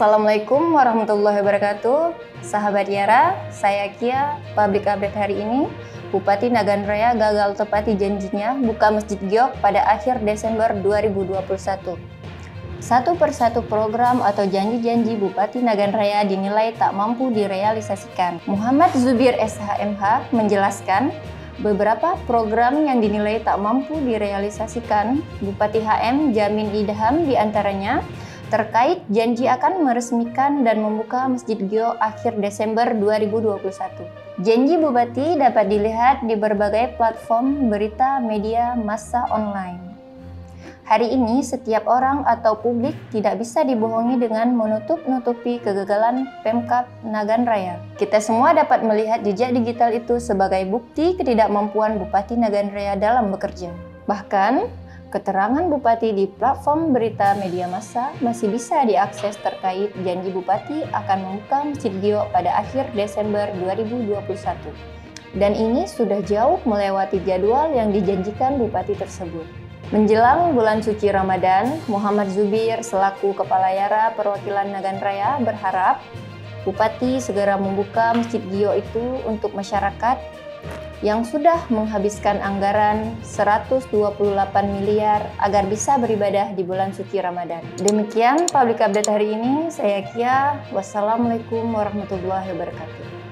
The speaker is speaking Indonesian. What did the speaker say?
Assalamualaikum warahmatullahi wabarakatuh. Sahabat Yara, saya Kia. Public update hari ini, Bupati Nagan Raya gagal tepati janjinya buka Masjid Giok pada akhir Desember 2021. Satu persatu program atau janji-janji Bupati Nagan Raya dinilai tak mampu direalisasikan. Muhammad Zubir SHMH menjelaskan, beberapa program yang dinilai tak mampu direalisasikan Bupati HM Jamin Idham diantaranya terkait janji akan meresmikan dan membuka Masjid Giok akhir Desember 2021. Janji Bupati dapat dilihat di berbagai platform berita media massa online. Hari ini setiap orang atau publik tidak bisa dibohongi dengan menutup-nutupi kegagalan Pemkab Nagan Raya. Kita semua dapat melihat jejak digital itu sebagai bukti ketidakmampuan Bupati Nagan Raya dalam bekerja. Bahkan, keterangan Bupati di platform berita media massa masih bisa diakses terkait janji Bupati akan membuka Masjid Giok pada akhir Desember 2021. Dan ini sudah jauh melewati jadwal yang dijanjikan Bupati tersebut. Menjelang bulan suci Ramadan, Muhammad Zubir selaku Kepala Yara Perwakilan Nagan Raya berharap Bupati segera membuka Masjid Giok itu untuk masyarakat yang sudah menghabiskan anggaran 128 miliar agar bisa beribadah di bulan suci Ramadan. Demikian public update hari ini, saya Kia. Wassalamualaikum warahmatullahi wabarakatuh.